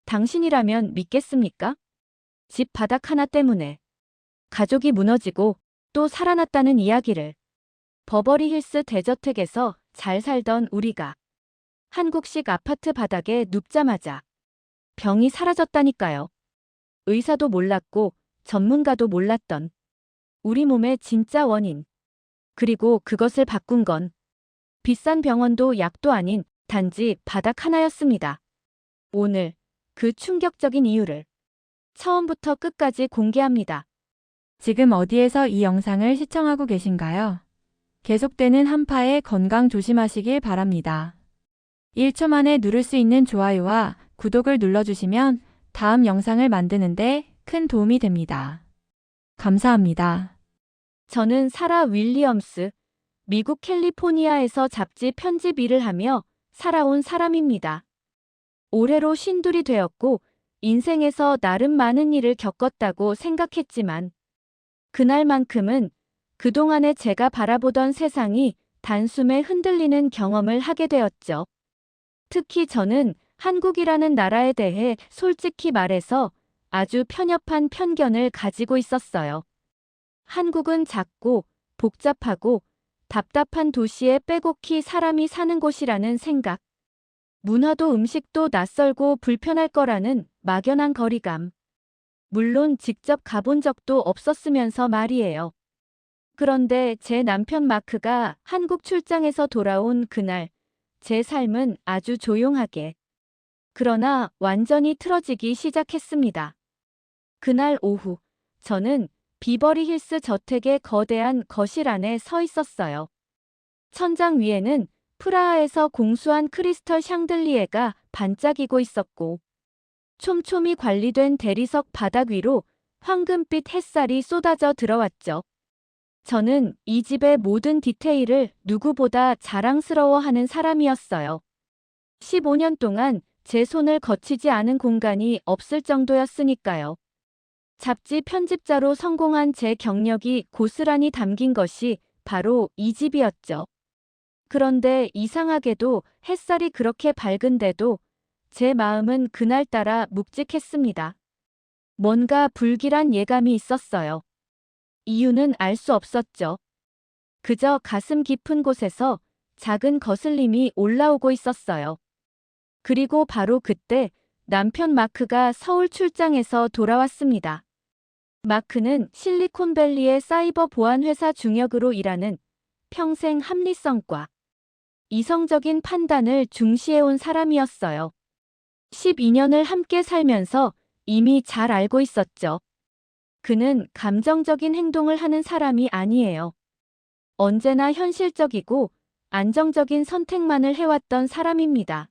당신이라면 믿겠습니까? 집 바닥 하나 때문에 가족이 무너지고 또 살아났다는 이야기를. 버버리 힐스 대저택에서 잘 살던 우리가 한국식 아파트 바닥에 눕자마자 병이 사라졌다니까요. 의사도 몰랐고 전문가도 몰랐던 우리 몸의 진짜 원인. 그리고 그것을 바꾼 건 비싼 병원도 약도 아닌 단지 바닥 하나였습니다. 오늘 그 충격적인 이유를 처음부터 끝까지 공개합니다. 지금 어디에서 이 영상을 시청하고 계신가요? 계속되는 한파에 건강 조심하시길 바랍니다. 1초 만에 누를 수 있는 좋아요와 구독을 눌러주시면 다음 영상을 만드는데 큰 도움이 됩니다. 감사합니다. 저는 사라 윌리엄스, 미국 캘리포니아에서 잡지 편집 일을 하며 살아온 사람입니다. 올해로 52이 되었고 인생에서 나름 많은 일을 겪었다고 생각했지만 그날만큼은 그동안에 제가 바라보던 세상이 단숨에 흔들리는 경험을 하게 되었죠. 특히 저는 한국이라는 나라에 대해 솔직히 말해서 아주 편협한 편견을 가지고 있었어요. 한국은 작고 복잡하고 답답한 도시에 빼곡히 사람이 사는 곳이라는 생각. 문화도 음식도 낯설고 불편할 거라는 막연한 거리감. 물론 직접 가본 적도 없었으면서 말이에요. 그런데 제 남편 마크가 한국 출장에서 돌아온 그날, 제 삶은 아주 조용하게, 그러나 완전히 틀어지기 시작했습니다. 그날 오후, 저는 비버리 힐스 저택의 거대한 거실 안에 서 있었어요. 천장 위에는 프라하에서 공수한 크리스털 샹들리에가 반짝이고 있었고, 촘촘히 관리된 대리석 바닥 위로 황금빛 햇살이 쏟아져 들어왔죠. 저는 이 집의 모든 디테일을 누구보다 자랑스러워하는 사람이었어요. 15년 동안 제 손을 거치지 않은 공간이 없을 정도였으니까요. 잡지 편집자로 성공한 제 경력이 고스란히 담긴 것이 바로 이 집이었죠. 그런데 이상하게도 햇살이 그렇게 밝은데도 제 마음은 그날따라 묵직했습니다. 뭔가 불길한 예감이 있었어요. 이유는 알 수 없었죠. 그저 가슴 깊은 곳에서 작은 거슬림이 올라오고 있었어요. 그리고 바로 그때 남편 마크가 서울 출장에서 돌아왔습니다. 마크는 실리콘밸리의 사이버 보안 회사 중역으로 일하는 평생 합리성과 이성적인 판단을 중시해온 사람이었어요. 12년을 함께 살면서 이미 잘 알고 있었죠. 그는 감정적인 행동을 하는 사람이 아니에요. 언제나 현실적이고 안정적인 선택만을 해왔던 사람입니다.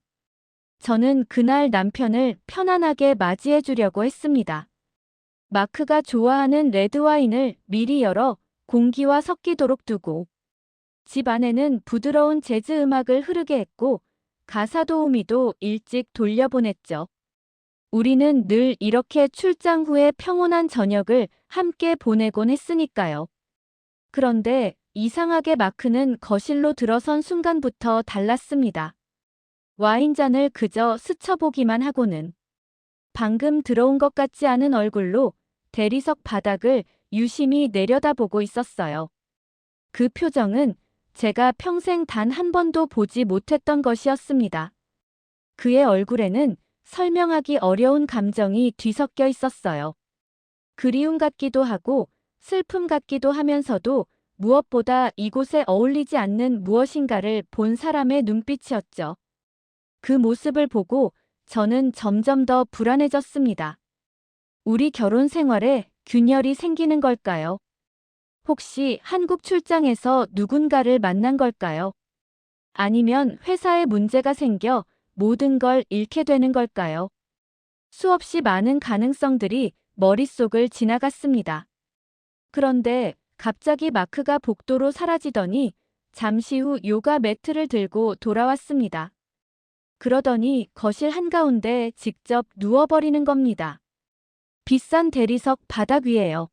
저는 그날 남편을 편안하게 맞이해 주려고 했습니다. 마크가 좋아하는 레드와인을 미리 열어 공기와 섞이도록 두고 집 안에는 부드러운 재즈 음악을 흐르게 했고 가사 도우미도 일찍 돌려보냈죠. 우리는 늘 이렇게 출장 후에 평온한 저녁을 함께 보내곤 했으니까요. 그런데 이상하게 마크는 거실로 들어선 순간부터 달랐습니다. 와인잔을 그저 스쳐보기만 하고는 방금 들어온 것 같지 않은 얼굴로 대리석 바닥을 유심히 내려다보고 있었어요. 그 표정은 제가 평생 단 한 번도 보지 못했던 것이었습니다. 그의 얼굴에는 설명하기 어려운 감정이 뒤섞여 있었어요. 그리움 같기도 하고 슬픔 같기도 하면서도 무엇보다 이곳에 어울리지 않는 무엇인가를 본 사람의 눈빛이었죠. 그 모습을 보고 저는 점점 더 불안해졌습니다. 우리 결혼 생활에 균열이 생기는 걸까요? 혹시 한국 출장에서 누군가를 만난 걸까요? 아니면 회사에 문제가 생겨 모든 걸 잃게 되는 걸까요? 수없이 많은 가능성들이 머릿속을 지나갔습니다. 그런데 갑자기 마크가 복도로 사라지더니 잠시 후 요가 매트를 들고 돌아왔습니다. 그러더니 거실 한가운데 직접 누워버리는 겁니다. 비싼 대리석 바닥 위에요.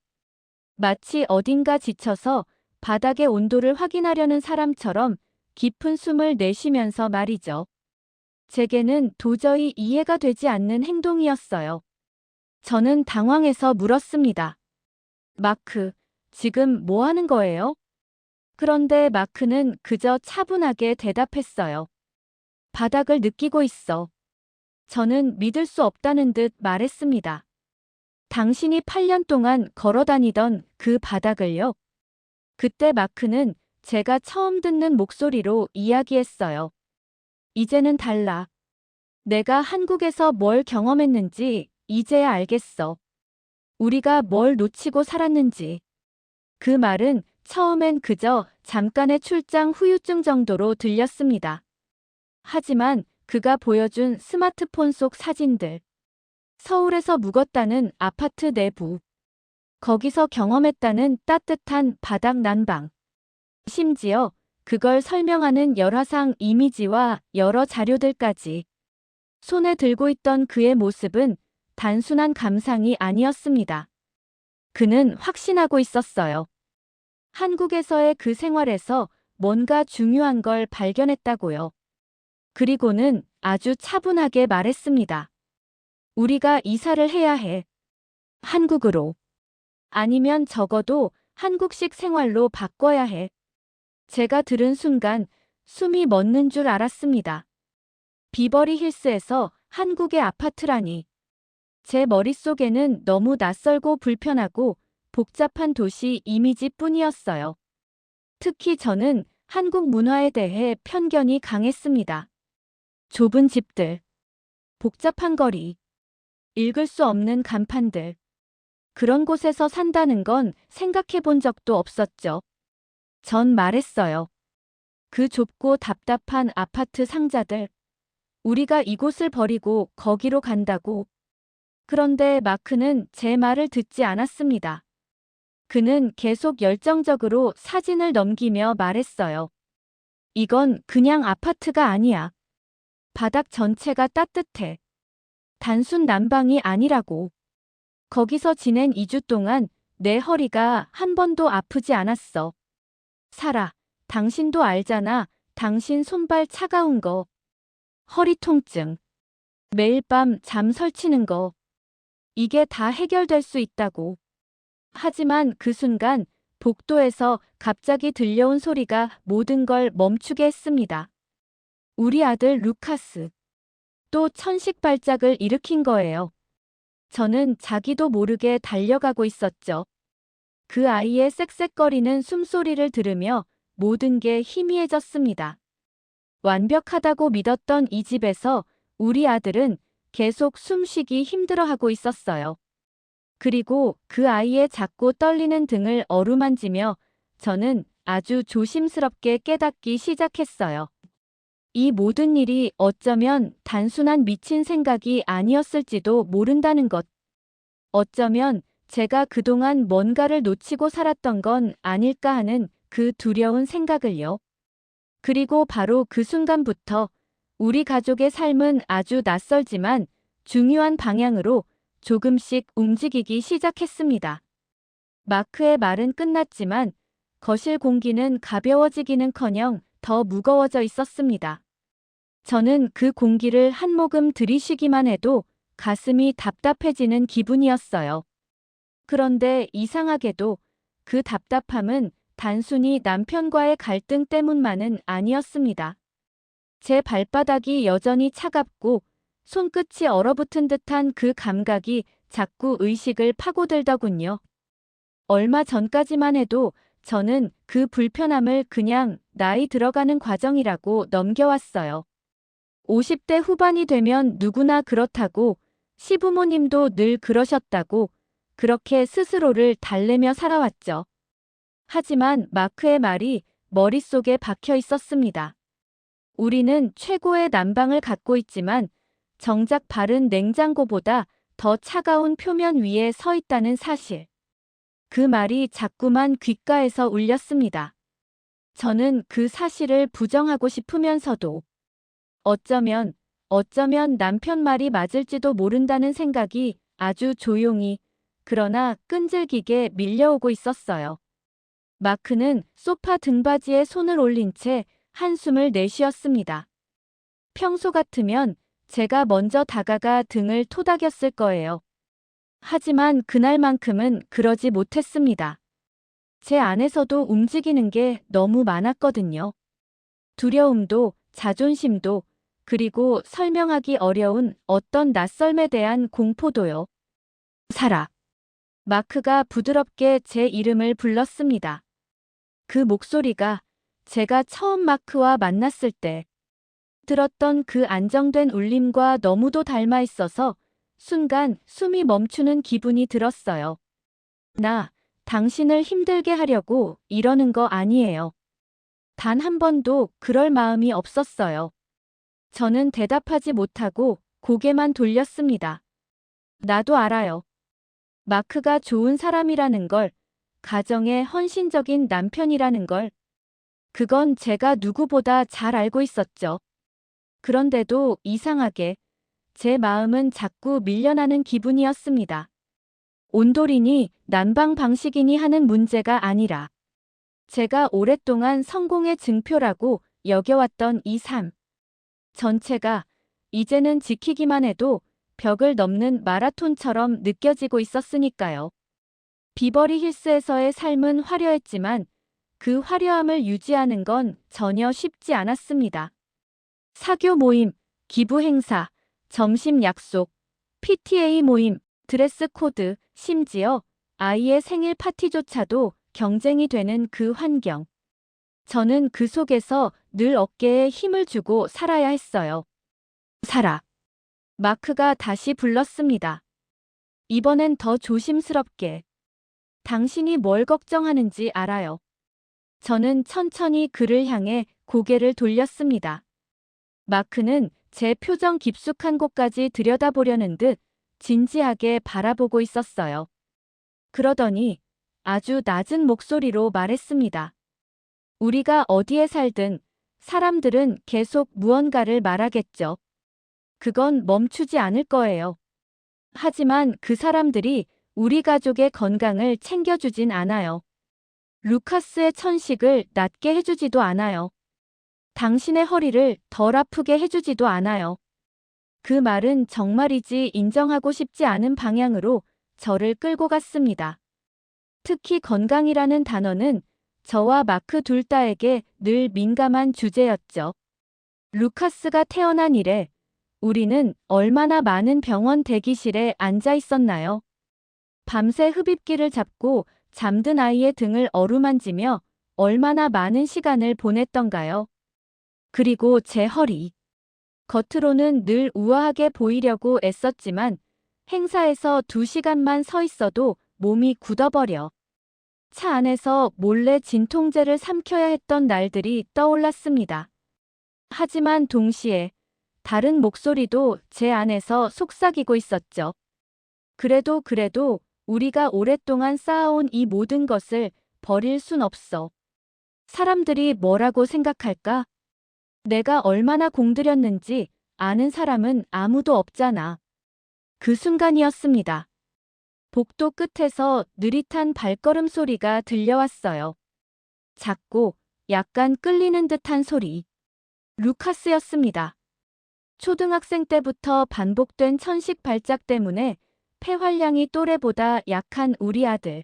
마치 어딘가 지쳐서 바닥의 온도를 확인하려는 사람처럼 깊은 숨을 내쉬면서 말이죠. 제게는 도저히 이해가 되지 않는 행동이었어요. 저는 당황해서 물었습니다. 마크, 지금 뭐 하는 거예요? 그런데 마크는 그저 차분하게 대답했어요. 바닥을 느끼고 있어. 저는 믿을 수 없다는 듯 말했습니다. 당신이 8년 동안 걸어 다니던 그 바닥을요? 그때 마크는 제가 처음 듣는 목소리로 이야기했어요. 이제는 달라. 내가 한국에서 뭘 경험했는지 이제야 알겠어. 우리가 뭘 놓치고 살았는지. 그 말은 처음엔 그저 잠깐의 출장 후유증 정도로 들렸습니다. 하지만 그가 보여준 스마트폰 속 사진들. 서울에서 묵었다는 아파트 내부. 거기서 경험했다는 따뜻한 바닥 난방. 심지어 그걸 설명하는 열화상 이미지와 여러 자료들까지. 손에 들고 있던 그의 모습은 단순한 감상이 아니었습니다. 그는 확신하고 있었어요. 한국에서의 그 생활에서 뭔가 중요한 걸 발견했다고요. 그리고는 아주 차분하게 말했습니다. 우리가 이사를 해야 해. 한국으로. 아니면 적어도 한국식 생활로 바꿔야 해. 제가 들은 순간 숨이 멎는 줄 알았습니다. 비버리 힐스에서 한국의 아파트라니. 제 머릿속에는 너무 낯설고 불편하고 복잡한 도시 이미지뿐이었어요. 특히 저는 한국 문화에 대해 편견이 강했습니다. 좁은 집들, 복잡한 거리, 읽을 수 없는 간판들. 그런 곳에서 산다는 건 생각해 본 적도 없었죠. 전 말했어요. 그 좁고 답답한 아파트 상자들. 우리가 이곳을 버리고 거기로 간다고. 그런데 마크는 제 말을 듣지 않았습니다. 그는 계속 열정적으로 사진을 넘기며 말했어요. 이건 그냥 아파트가 아니야. 바닥 전체가 따뜻해. 단순 난방이 아니라고. 거기서 지낸 2주 동안 내 허리가 한 번도 아프지 않았어. 사라, 당신도 알잖아. 당신 손발 차가운 거. 허리 통증. 매일 밤 잠 설치는 거. 이게 다 해결될 수 있다고. 하지만 그 순간 복도에서 갑자기 들려온 소리가 모든 걸 멈추게 했습니다. 우리 아들 루카스. 또 천식 발작을 일으킨 거예요. 저는 자기도 모르게 달려가고 있었죠. 그 아이의 쌕쌕거리는 숨소리를 들으며 모든 게 희미해졌습니다. 완벽하다고 믿었던 이 집에서 우리 아들은 계속 숨쉬기 힘들어하고 있었어요. 그리고 그 아이의 작고 떨리는 등을 어루만지며 저는 아주 조심스럽게 깨닫기 시작했어요. 이 모든 일이 어쩌면 단순한 미친 생각이 아니었을지도 모른다는 것. 어쩌면 제가 그동안 뭔가를 놓치고 살았던 건 아닐까 하는 그 두려운 생각을요. 그리고 바로 그 순간부터 우리 가족의 삶은 아주 낯설지만 중요한 방향으로 조금씩 움직이기 시작했습니다. 마크의 말은 끝났지만 거실 공기는 가벼워지기는커녕 더 무거워져 있었습니다. 저는 그 공기를 한 모금 들이쉬기만 해도 가슴이 답답해지는 기분이었어요. 그런데 이상하게도 그 답답함은 단순히 남편과의 갈등 때문만은 아니었습니다. 제 발바닥이 여전히 차갑고 손끝이 얼어붙은 듯한 그 감각이 자꾸 의식을 파고들더군요. 얼마 전까지만 해도 저는 그 불편함을 그냥 나이 들어가는 과정이라고 넘겨왔어요. 50대 후반이 되면 누구나 그렇다고, 시부모님도 늘 그러셨다고, 그렇게 스스로를 달래며 살아왔죠. 하지만 마크의 말이 머릿속에 박혀 있었습니다. 우리는 최고의 난방을 갖고 있지만 정작 바른 냉장고보다 더 차가운 표면 위에 서 있다는 사실. 그 말이 자꾸만 귓가에서 울렸습니다. 저는 그 사실을 부정하고 싶으면서도 어쩌면 남편 말이 맞을지도 모른다는 생각이 아주 조용히, 그러나 끈질기게 밀려오고 있었어요. 마크는 소파 등받이에 손을 올린 채 한숨을 내쉬었습니다. 평소 같으면 제가 먼저 다가가 등을 토닥였을 거예요. 하지만 그날만큼은 그러지 못했습니다. 제 안에서도 움직이는 게 너무 많았거든요. 두려움도, 자존심도, 그리고 설명하기 어려운 어떤 낯설에 대한 공포도요. 사라. 마크가 부드럽게 제 이름을 불렀습니다. 그 목소리가 제가 처음 마크와 만났을 때 들었던 그 안정된 울림과 너무도 닮아 있어서 순간 숨이 멈추는 기분이 들었어요. 나, 당신을 힘들게 하려고 이러는 거 아니에요. 단 한 번도 그럴 마음이 없었어요. 저는 대답하지 못하고 고개만 돌렸습니다. 나도 알아요. 마크가 좋은 사람이라는 걸, 가정에 헌신적인 남편이라는 걸, 그건 제가 누구보다 잘 알고 있었죠. 그런데도 이상하게 제 마음은 자꾸 밀려나는 기분이었습니다. 온돌이니 난방 방식이니 하는 문제가 아니라 제가 오랫동안 성공의 증표라고 여겨왔던 이 삶 전체가 이제는 지키기만 해도 벽을 넘는 마라톤처럼 느껴지고 있었으니까요. 비버리 힐스에서의 삶은 화려했지만 그 화려함을 유지하는 건 전혀 쉽지 않았습니다. 사교 모임, 기부 행사, 점심 약속, PTA 모임, 드레스 코드, 심지어 아이의 생일 파티조차도 경쟁이 되는 그 환경. 저는 그 속에서 늘 어깨에 힘을 주고 살아야 했어요. 사라. 마크가 다시 불렀습니다. 이번엔 더 조심스럽게. 당신이 뭘 걱정하는지 알아요. 저는 천천히 그를 향해 고개를 돌렸습니다. 마크는 제 표정 깊숙한 곳까지 들여다보려는 듯 진지하게 바라보고 있었어요. 그러더니 아주 낮은 목소리로 말했습니다. 우리가 어디에 살든 사람들은 계속 무언가를 말하겠죠. 그건 멈추지 않을 거예요. 하지만 그 사람들이 우리 가족의 건강을 챙겨주진 않아요. 루카스의 천식을 낫게 해주지도 않아요. 당신의 허리를 덜 아프게 해주지도 않아요. 그 말은 정말이지 인정하고 싶지 않은 방향으로 저를 끌고 갔습니다. 특히 건강이라는 단어는 저와 마크 둘 다에게 늘 민감한 주제였죠. 루카스가 태어난 이래 우리는 얼마나 많은 병원 대기실에 앉아 있었나요? 밤새 흡입기를 잡고 잠든 아이의 등을 어루만지며 얼마나 많은 시간을 보냈던가요? 그리고 제 허리. 겉으로는 늘 우아하게 보이려고 애썼지만 행사에서 2시간만 서 있어도 몸이 굳어버려 차 안에서 몰래 진통제를 삼켜야 했던 날들이 떠올랐습니다. 하지만 동시에 다른 목소리도 제 안에서 속삭이고 있었죠. 그래도 우리가 오랫동안 쌓아온 이 모든 것을 버릴 순 없어. 사람들이 뭐라고 생각할까? 내가 얼마나 공들였는지 아는 사람은 아무도 없잖아. 그 순간이었습니다. 복도 끝에서 느릿한 발걸음 소리가 들려왔어요. 작고 약간 끌리는 듯한 소리. 루카스였습니다. 초등학생 때부터 반복된 천식 발작 때문에 폐활량이 또래보다 약한 우리 아들.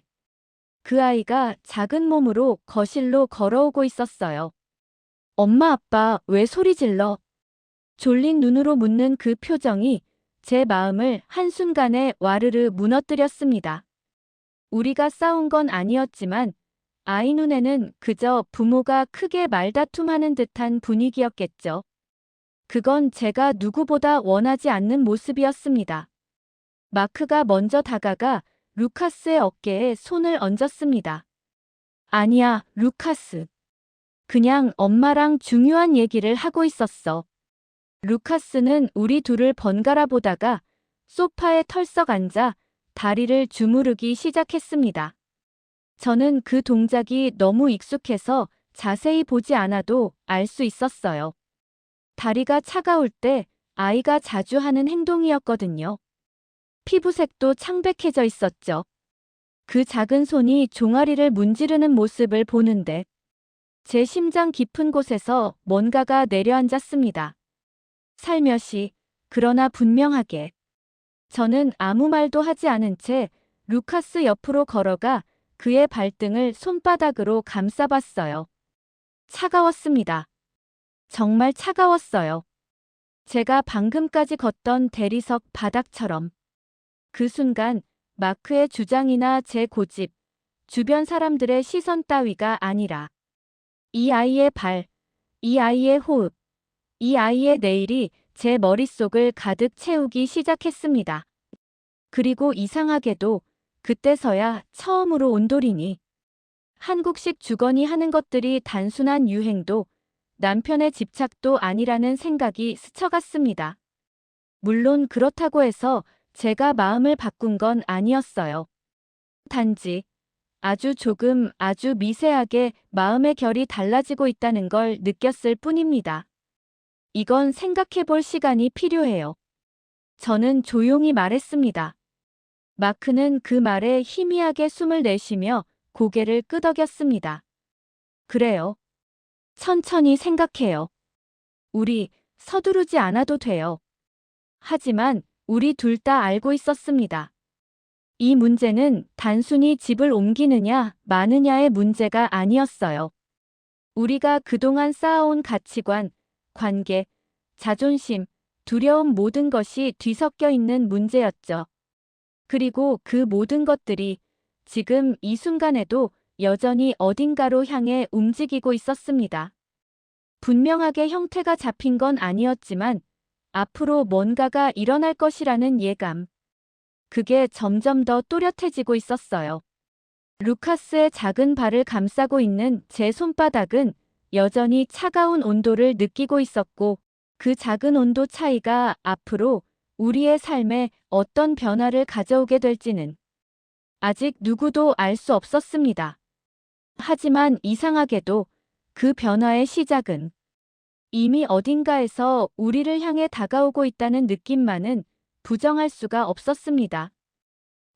그 아이가 작은 몸으로 거실로 걸어오고 있었어요. 엄마 아빠 왜 소리 질러? 졸린 눈으로 묻는 그 표정이 제 마음을 한순간에 와르르 무너뜨렸습니다. 우리가 싸운 건 아니었지만 아이 눈에는 그저 부모가 크게 말다툼하는 듯한 분위기였겠죠. 그건 제가 누구보다 원하지 않는 모습이었습니다. 마크가 먼저 다가가 루카스의 어깨에 손을 얹었습니다. 아니야, 루카스. 그냥 엄마랑 중요한 얘기를 하고 있었어. 루카스는 우리 둘을 번갈아 보다가 소파에 털썩 앉아 다리를 주무르기 시작했습니다. 저는 그 동작이 너무 익숙해서 자세히 보지 않아도 알 수 있었어요. 다리가 차가울 때 아이가 자주 하는 행동이었거든요. 피부색도 창백해져 있었죠. 그 작은 손이 종아리를 문지르는 모습을 보는데 제 심장 깊은 곳에서 뭔가가 내려앉았습니다. 살며시, 그러나 분명하게. 저는 아무 말도 하지 않은 채 루카스 옆으로 걸어가 그의 발등을 손바닥으로 감싸봤어요. 차가웠습니다. 정말 차가웠어요. 제가 방금까지 걷던 대리석 바닥처럼. 그 순간 마크의 주장이나 제 고집, 주변 사람들의 시선 따위가 아니라 이 아이의 발, 이 아이의 호흡, 이 아이의 내일이 제 머릿속을 가득 채우기 시작했습니다. 그리고 이상하게도 그때서야 처음으로 온돌이니 한국식 주거니 하는 것들이 단순한 유행도 남편의 집착도 아니라는 생각이 스쳐갔습니다. 물론 그렇다고 해서 제가 마음을 바꾼 건 아니었어요. 단지 아주 조금 아주 미세하게 마음의 결이 달라지고 있다는 걸 느꼈을 뿐입니다. 이건 생각해 볼 시간이 필요해요. 저는 조용히 말했습니다. 마크는 그 말에 희미하게 숨을 내쉬며 고개를 끄덕였습니다. 그래요. 천천히 생각해요. 우리 서두르지 않아도 돼요. 하지만 우리 둘 다 알고 있었습니다. 이 문제는 단순히 집을 옮기느냐 마느냐의 문제가 아니었어요. 우리가 그동안 쌓아온 가치관, 관계, 자존심, 두려움 모든 것이 뒤섞여 있는 문제였죠. 그리고 그 모든 것들이 지금 이 순간에도 여전히 어딘가로 향해 움직이고 있었습니다. 분명하게 형태가 잡힌 건 아니었지만 앞으로 뭔가가 일어날 것이라는 예감. 그게 점점 더 또렷해지고 있었어요. 루카스의 작은 발을 감싸고 있는 제 손바닥은 여전히 차가운 온도를 느끼고 있었고 그 작은 온도 차이가 앞으로 우리의 삶에 어떤 변화를 가져오게 될지는 아직 누구도 알 수 없었습니다. 하지만 이상하게도 그 변화의 시작은 이미 어딘가에서 우리를 향해 다가오고 있다는 느낌만은 부정할 수가 없었습니다.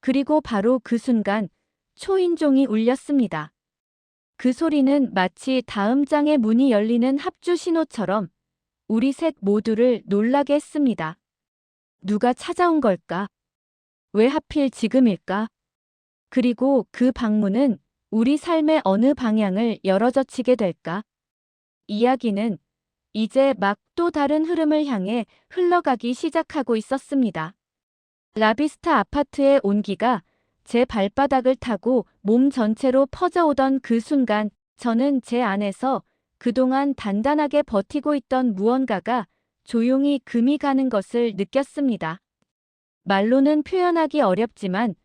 그리고 바로 그 순간 초인종이 울렸습니다. 그 소리는 마치 다음 장의 문이 열리는 합주 신호처럼 우리 셋 모두를 놀라게 했습니다. 누가 찾아온 걸까? 왜 하필 지금일까? 그리고 그 방문은 우리 삶의 어느 방향을 열어젖히게 될까? 이야기는 이제 막 또 다른 흐름을 향해 흘러가기 시작하고 있었습니다. 라비스타 아파트의 온기가 제 발바닥을 타고 몸 전체로 퍼져오던 그 순간 저는 제 안에서 그동안 단단하게 버티고 있던 무언가가 조용히 금이 가는 것을 느꼈습니다. 말로는 표현하기 어렵지만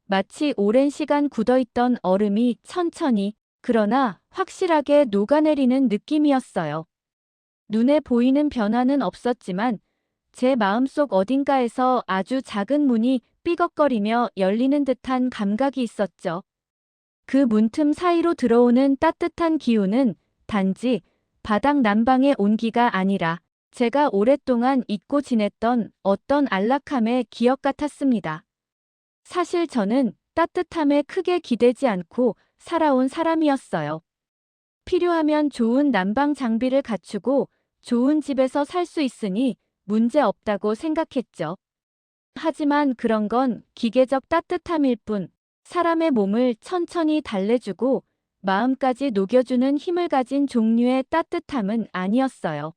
마치 오랜 시간 굳어있던 얼음이 천천히 그러나 확실하게 녹아내리는 느낌이었어요. 눈에 보이는 변화는 없었지만 제 마음속 어딘가에서 아주 작은 문이 삐걱거리며 열리는 듯한 감각이 있었죠. 그 문틈 사이로 들어오는 따뜻한 기운은 단지 바닥 난방의 온기가 아니라 제가 오랫동안 잊고 지냈던 어떤 안락함의 기억 같았습니다. 사실 저는 따뜻함에 크게 기대지 않고 살아온 사람이었어요. 필요하면 좋은 난방 장비를 갖추고 좋은 집에서 살 수 있으니 문제 없다고 생각했죠. 하지만 그런 건 기계적 따뜻함일 뿐 사람의 몸을 천천히 달래주고 마음까지 녹여주는 힘을 가진 종류의 따뜻함은 아니었어요.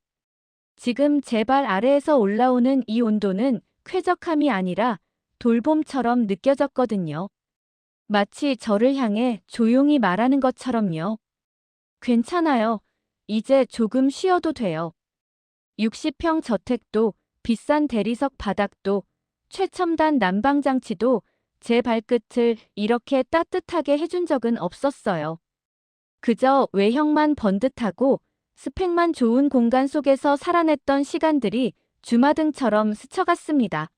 지금 제 발 아래에서 올라오는 이 온도는 쾌적함이 아니라 돌봄처럼 느껴졌거든요. 마치 저를 향해 조용히 말하는 것처럼요. 괜찮아요. 이제 조금 쉬어도 돼요. 60평 저택도 비싼 대리석 바닥도 최첨단 난방장치도 제 발끝을 이렇게 따뜻하게 해준 적은 없었어요. 그저 외형만 번듯하고 스펙만 좋은 공간 속에서 살아냈던 시간들이 주마등처럼 스쳐갔습니다.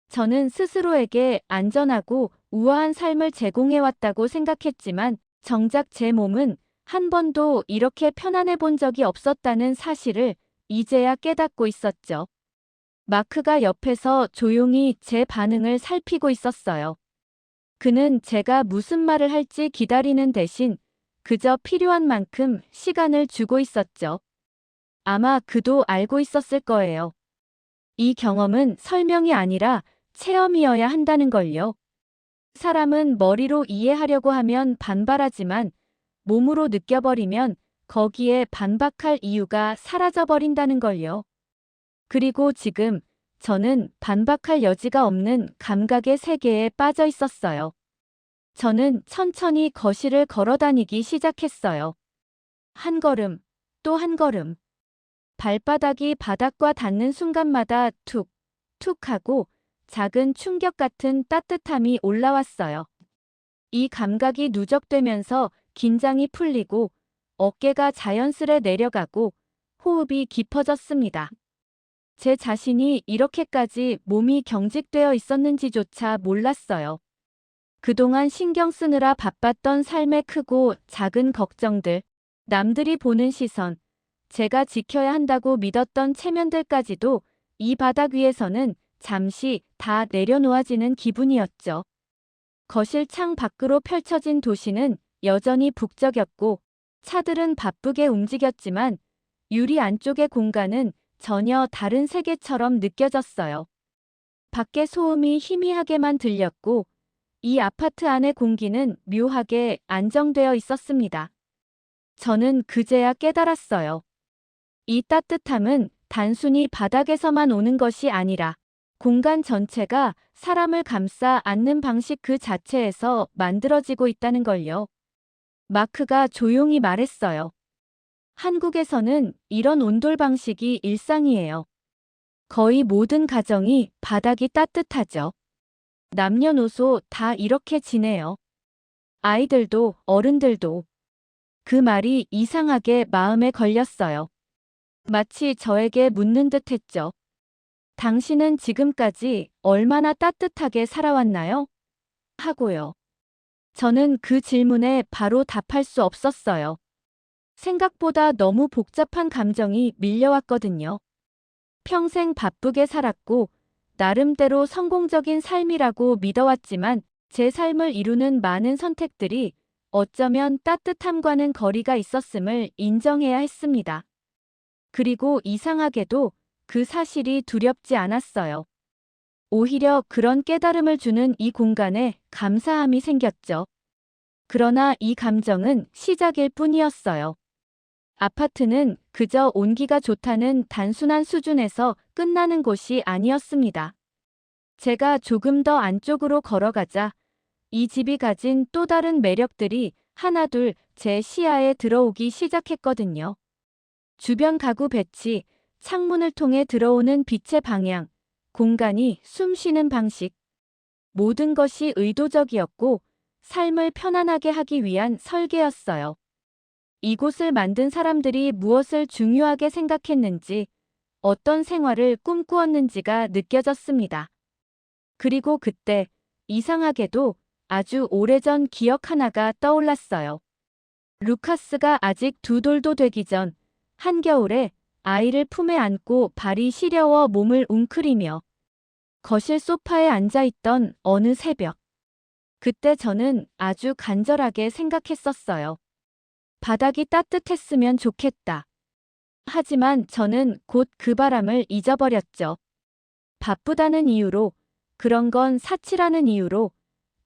저는 스스로에게 안전하고 우아한 삶을 제공해왔다고 생각했지만 정작 제 몸은 한 번도 이렇게 편안해 본 적이 없었다는 사실을 이제야 깨닫고 있었죠. 마크가 옆에서 조용히 제 반응을 살피고 있었어요. 그는 제가 무슨 말을 할지 기다리는 대신 그저 필요한 만큼 시간을 주고 있었죠. 아마 그도 알고 있었을 거예요. 이 경험은 설명이 아니라 체험이어야 한다는 걸요. 사람은 머리로 이해하려고 하면 반발하지만 몸으로 느껴버리면 거기에 반박할 이유가 사라져버린다는 걸요. 그리고 지금 저는 반박할 여지가 없는 감각의 세계에 빠져 있었어요. 저는 천천히 거실을 걸어 다니기 시작했어요. 한 걸음, 또 한 걸음. 발바닥이 바닥과 닿는 순간마다 툭, 툭 하고 작은 충격 같은 따뜻함이 올라왔어요. 이 감각이 누적되면서 긴장이 풀리고 어깨가 자연스레 내려가고 호흡이 깊어졌습니다. 제 자신이 이렇게까지 몸이 경직되어 있었는지조차 몰랐어요. 그동안 신경 쓰느라 바빴던 삶의 크고 작은 걱정들, 남들이 보는 시선, 제가 지켜야 한다고 믿었던 체면들까지도 이 바닥 위에서는 잠시 다 내려놓아지는 기분이었죠. 거실 창 밖으로 펼쳐진 도시는 여전히 북적였고 차들은 바쁘게 움직였지만 유리 안쪽의 공간은 전혀 다른 세계처럼 느껴졌어요. 밖의 소음이 희미하게만 들렸고 이 아파트 안의 공기는 묘하게 안정되어 있었습니다. 저는 그제야 깨달았어요. 이 따뜻함은 단순히 바닥에서만 오는 것이 아니라 공간 전체가 사람을 감싸 안는 방식 그 자체에서 만들어지고 있다는 걸요. 마크가 조용히 말했어요. 한국에서는 이런 온돌 방식이 일상이에요. 거의 모든 가정이 바닥이 따뜻하죠. 남녀노소 다 이렇게 지내요. 아이들도 어른들도. 그 말이 이상하게 마음에 걸렸어요. 마치 저에게 묻는 듯 했죠. 당신은 지금까지 얼마나 따뜻하게 살아왔나요? 하고요. 저는 그 질문에 바로 답할 수 없었어요. 생각보다 너무 복잡한 감정이 밀려왔거든요. 평생 바쁘게 살았고 나름대로 성공적인 삶이라고 믿어왔지만 제 삶을 이루는 많은 선택들이 어쩌면 따뜻함과는 거리가 있었음을 인정해야 했습니다. 그리고 이상하게도 그 사실이 두렵지 않았어요. 오히려 그런 깨달음을 주는 이 공간에 감사함이 생겼죠. 그러나 이 감정은 시작일 뿐이었어요. 아파트는 그저 온기가 좋다는 단순한 수준에서 끝나는 곳이 아니었습니다. 제가 조금 더 안쪽으로 걸어가자 이 집이 가진 또 다른 매력들이 하나둘 제 시야에 들어오기 시작했거든요. 주변 가구 배치, 창문을 통해 들어오는 빛의 방향, 공간이 숨 쉬는 방식. 모든 것이 의도적이었고 삶을 편안하게 하기 위한 설계였어요. 이곳을 만든 사람들이 무엇을 중요하게 생각했는지, 어떤 생활을 꿈꾸었는지가 느껴졌습니다. 그리고 그때 이상하게도 아주 오래전 기억 하나가 떠올랐어요. 루카스가 아직 2돌도 되기 전 한겨울에 아이를 품에 안고 발이 시려워 몸을 웅크리며 거실 소파에 앉아있던 어느 새벽. 그때 저는 아주 간절하게 생각했었어요. 바닥이 따뜻했으면 좋겠다. 하지만 저는 곧 그 바람을 잊어버렸죠. 바쁘다는 이유로, 그런 건 사치라는 이유로,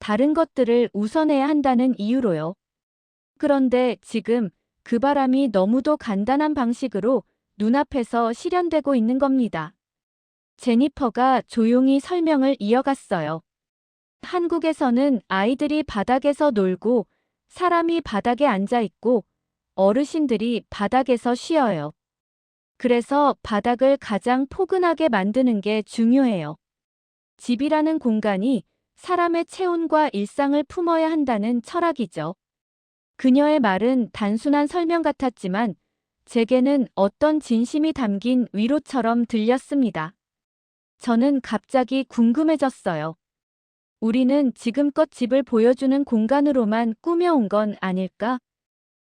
다른 것들을 우선해야 한다는 이유로요. 그런데 지금 그 바람이 너무도 간단한 방식으로 눈앞에서 실현되고 있는 겁니다. 제니퍼가 조용히 설명을 이어갔어요. 한국에서는 아이들이 바닥에서 놀고 사람이 바닥에 앉아 있고 어르신들이 바닥에서 쉬어요. 그래서 바닥을 가장 포근하게 만드는 게 중요해요. 집이라는 공간이 사람의 체온과 일상을 품어야 한다는 철학이죠. 그녀의 말은 단순한 설명 같았지만 제게는 어떤 진심이 담긴 위로처럼 들렸습니다. 저는 갑자기 궁금해졌어요. 우리는 지금껏 집을 보여주는 공간으로만 꾸며온 건 아닐까?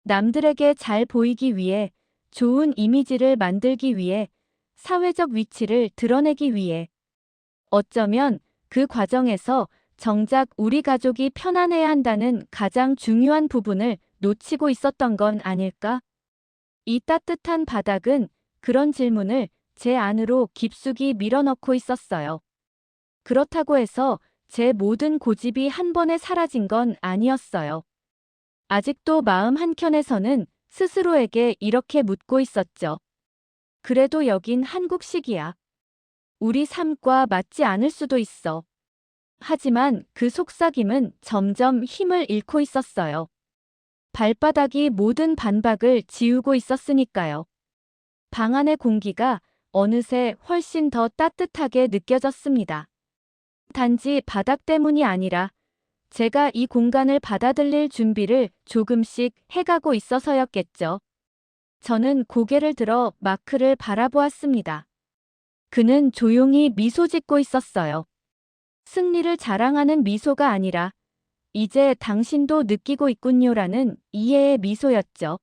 남들에게 잘 보이기 위해, 좋은 이미지를 만들기 위해, 사회적 위치를 드러내기 위해. 어쩌면 그 과정에서 정작 우리 가족이 편안해야 한다는 가장 중요한 부분을 놓치고 있었던 건 아닐까? 이 따뜻한 바닥은 그런 질문을 제 안으로 깊숙이 밀어넣고 있었어요. 그렇다고 해서 제 모든 고집이 한 번에 사라진 건 아니었어요. 아직도 마음 한켠에서는 스스로에게 이렇게 묻고 있었죠. 그래도 여긴 한국식이야. 우리 삶과 맞지 않을 수도 있어. 하지만 그 속삭임은 점점 힘을 잃고 있었어요. 발바닥이 모든 반박을 지우고 있었으니까요. 방 안의 공기가 어느새 훨씬 더 따뜻하게 느껴졌습니다. 단지 바닥 때문이 아니라 제가 이 공간을 받아들일 준비를 조금씩 해가고 있어서였겠죠. 저는 고개를 들어 마크를 바라보았습니다. 그는 조용히 미소 짓고 있었어요. 승리를 자랑하는 미소가 아니라 이제 당신도 느끼고 있군요라는 이해의 미소였죠.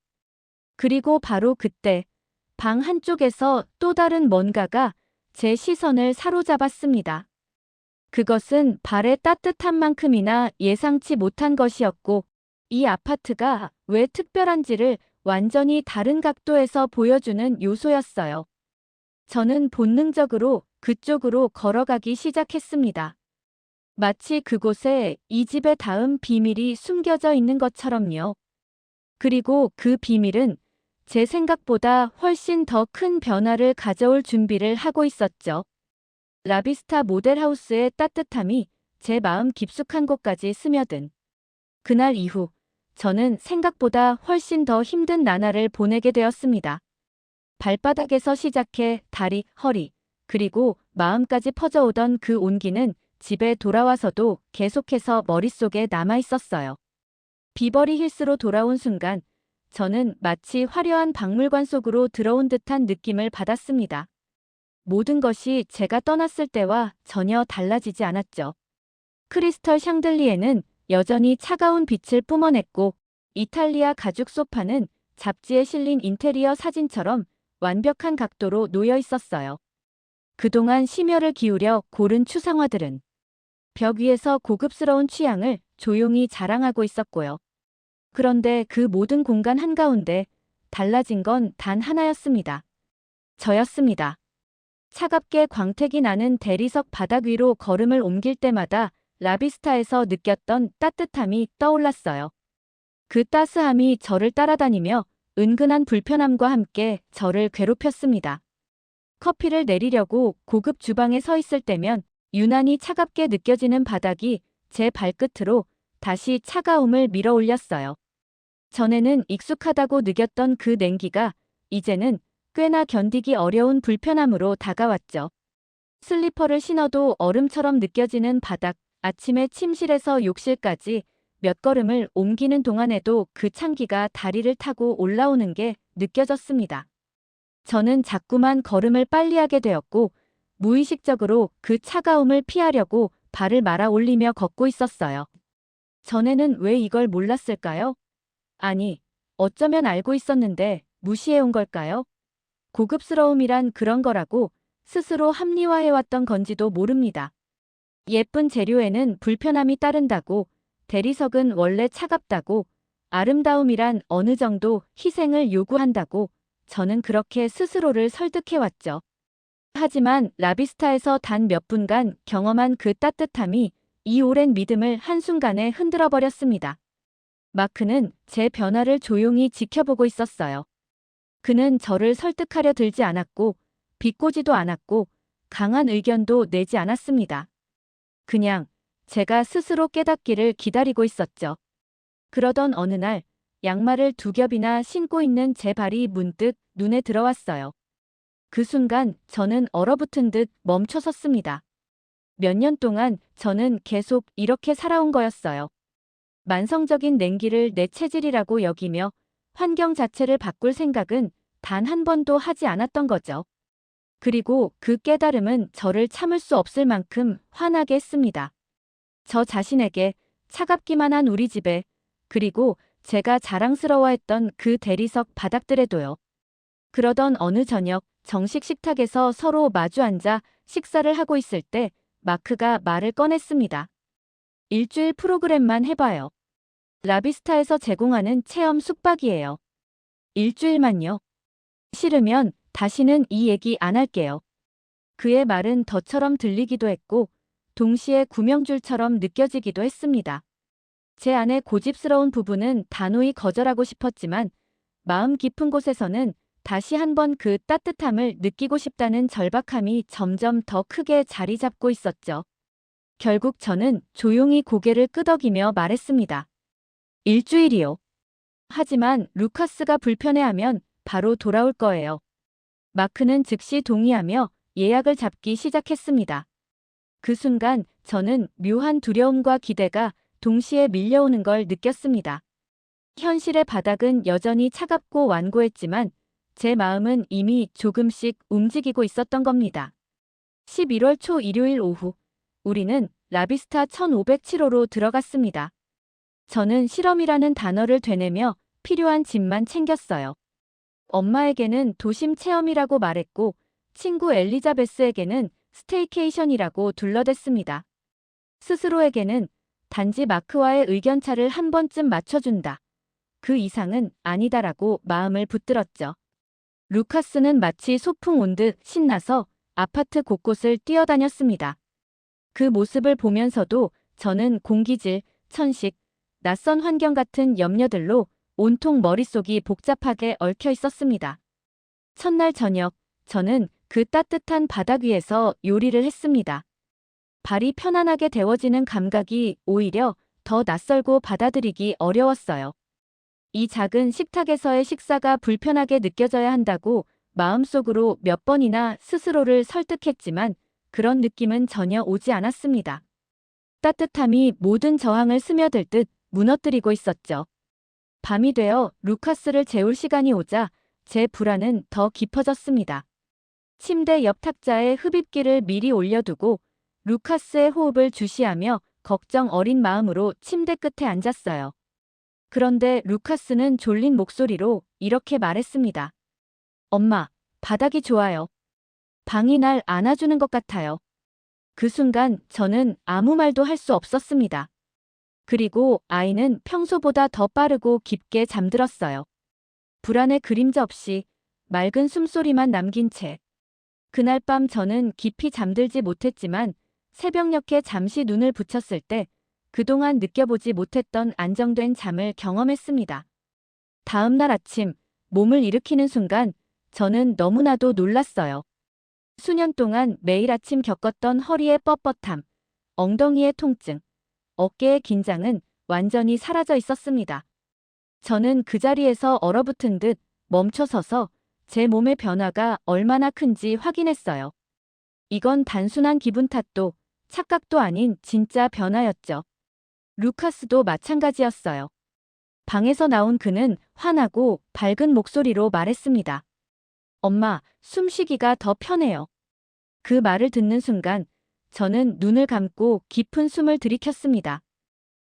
그리고 바로 그때 방 한쪽에서 또 다른 뭔가가 제 시선을 사로잡았습니다. 그것은 발의 따뜻한 만큼이나 예상치 못한 것이었고, 이 아파트가 왜 특별한지를 완전히 다른 각도에서 보여주는 요소였어요. 저는 본능적으로 그쪽으로 걸어가기 시작했습니다. 마치 그곳에 이 집의 다음 비밀이 숨겨져 있는 것처럼요. 그리고 그 비밀은 제 생각보다 훨씬 더 큰 변화를 가져올 준비를 하고 있었죠. 라비스타 모델하우스의 따뜻함이 제 마음 깊숙한 곳까지 스며든 그날 이후 저는 생각보다 훨씬 더 힘든 나날을 보내게 되었습니다. 발바닥에서 시작해 다리, 허리, 그리고 마음까지 퍼져오던 그 온기는 집에 돌아와서도 계속해서 머릿속에 남아 있었어요. 비버리 힐스로 돌아온 순간 저는 마치 화려한 박물관 속으로 들어온 듯한 느낌을 받았습니다. 모든 것이 제가 떠났을 때와 전혀 달라지지 않았죠. 크리스털 샹들리에는 여전히 차가운 빛을 뿜어냈고, 이탈리아 가죽 소파는 잡지에 실린 인테리어 사진처럼 완벽한 각도로 놓여 있었어요. 그동안 심혈을 기울여 고른 추상화들은 벽 위에서 고급스러운 취향을 조용히 자랑하고 있었고요. 그런데 그 모든 공간 한가운데 달라진 건 단 하나였습니다. 저였습니다. 차갑게 광택이 나는 대리석 바닥 위로 걸음을 옮길 때마다 라비스타에서 느꼈던 따뜻함이 떠올랐어요. 그 따스함이 저를 따라다니며 은근한 불편함과 함께 저를 괴롭혔습니다. 커피를 내리려고 고급 주방에 서 있을 때면 유난히 차갑게 느껴지는 바닥이 제 발끝으로 다시 차가움을 밀어 올렸어요. 전에는 익숙하다고 느꼈던 그 냉기가 이제는 꽤나 견디기 어려운 불편함으로 다가왔죠. 슬리퍼를 신어도 얼음처럼 느껴지는 바닥, 아침에 침실에서 욕실까지 몇 걸음을 옮기는 동안에도 그 찬기가 다리를 타고 올라오는 게 느껴졌습니다. 저는 자꾸만 걸음을 빨리 하게 되었고, 무의식적으로 그 차가움을 피하려고 발을 말아 올리며 걷고 있었어요. 전에는 왜 이걸 몰랐을까요? 아니, 어쩌면 알고 있었는데 무시해온 걸까요? 고급스러움이란 그런 거라고 스스로 합리화해왔던 건지도 모릅니다. 예쁜 재료에는 불편함이 따른다고, 대리석은 원래 차갑다고, 아름다움이란 어느 정도 희생을 요구한다고 저는 그렇게 스스로를 설득해왔죠. 하지만 라비스타에서 단 몇 분간 경험한 그 따뜻함이 이 오랜 믿음을 한순간에 흔들어버렸습니다. 마크는 제 변화를 조용히 지켜보고 있었어요. 그는 저를 설득하려 들지 않았고, 비꼬지도 않았고, 강한 의견도 내지 않았습니다. 그냥 제가 스스로 깨닫기를 기다리고 있었죠. 그러던 어느 날 양말을 두 겹이나 신고 있는 제 발이 문득 눈에 들어왔어요. 그 순간 저는 얼어붙은 듯 멈춰섰습니다. 몇 년 동안 저는 계속 이렇게 살아온 거였어요. 만성적인 냉기를 내 체질이라고 여기며 환경 자체를 바꿀 생각은 단 한 번도 하지 않았던 거죠. 그리고 그 깨달음은 저를 참을 수 없을 만큼 화나게 했습니다. 저 자신에게, 차갑기만 한 우리 집에, 그리고 제가 자랑스러워했던 그 대리석 바닥들에도요. 그러던 어느 저녁 정식 식탁에서 서로 마주 앉아 식사를 하고 있을 때 마크가 말을 꺼냈습니다. 일주일 프로그램만 해봐요. 라비스타에서 제공하는 체험 숙박이에요. 일주일만요. 싫으면 다시는 이 얘기 안 할게요. 그의 말은 덫처럼 들리기도 했고 동시에 구명줄처럼 느껴지기도 했습니다. 제 안의 고집스러운 부부는 단호히 거절하고 싶었지만 마음 깊은 곳에서는 다시 한번 그 따뜻함을 느끼고 싶다는 절박함이 점점 더 크게 자리 잡고 있었죠. 결국 저는 조용히 고개를 끄덕이며 말했습니다. 일주일이요. 하지만 루카스가 불편해하면 바로 돌아올 거예요. 마크는 즉시 동의하며 예약을 잡기 시작했습니다. 그 순간 저는 묘한 두려움과 기대가 동시에 밀려오는 걸 느꼈습니다. 현실의 바닥은 여전히 차갑고 완고했지만 제 마음은 이미 조금씩 움직이고 있었던 겁니다. 11월 초 일요일 오후, 우리는 라비스타 1507호로 들어갔습니다. 저는 실험이라는 단어를 되뇌며 필요한 짐만 챙겼어요. 엄마에게는 도심 체험이라고 말했고 친구 엘리자베스에게는 스테이케이션이라고 둘러댔습니다. 스스로에게는 단지 마크와의 의견차를 한 번쯤 맞춰준다. 그 이상은 아니다라고 마음을 붙들었죠. 루카스는 마치 소풍 온 듯 신나서 아파트 곳곳을 뛰어다녔습니다. 그 모습을 보면서도 저는 공기질, 천식, 낯선 환경 같은 염려들로 온통 머릿속이 복잡하게 얽혀 있었습니다. 첫날 저녁, 저는 그 따뜻한 바닥 위에서 요리를 했습니다. 발이 편안하게 데워지는 감각이 오히려 더 낯설고 받아들이기 어려웠어요. 이 작은 식탁에서의 식사가 불편하게 느껴져야 한다고 마음속으로 몇 번이나 스스로를 설득했지만 그런 느낌은 전혀 오지 않았습니다. 따뜻함이 모든 저항을 스며들 듯 무너뜨리고 있었죠. 밤이 되어 루카스를 재울 시간이 오자 제 불안은 더 깊어졌습니다. 침대 옆 탁자에 흡입기를 미리 올려두고 루카스의 호흡을 주시하며 걱정 어린 마음으로 침대 끝에 앉았어요. 그런데 루카스는 졸린 목소리로 이렇게 말했습니다. 엄마, 바닥이 좋아요. 방이 날 안아주는 것 같아요. 그 순간 저는 아무 말도 할 수 없었습니다. 그리고 아이는 평소보다 더 빠르고 깊게 잠들었어요. 불안의 그림자 없이 맑은 숨소리만 남긴 채. 그날 밤 저는 깊이 잠들지 못했지만 새벽녘에 잠시 눈을 붙였을 때 그동안 느껴보지 못했던 안정된 잠을 경험했습니다. 다음 날 아침, 몸을 일으키는 순간 저는 너무나도 놀랐어요. 수년 동안 매일 아침 겪었던 허리의 뻣뻣함, 엉덩이의 통증, 어깨의 긴장은 완전히 사라져 있었습니다. 저는 그 자리에서 얼어붙은 듯 멈춰서서 제 몸의 변화가 얼마나 큰지 확인했어요. 이건 단순한 기분 탓도 착각도 아닌 진짜 변화였죠. 루카스도 마찬가지였어요. 방에서 나온 그는 환하고 밝은 목소리로 말했습니다. 엄마, 숨쉬기가 더 편해요. 그 말을 듣는 순간 저는 눈을 감고 깊은 숨을 들이켰습니다.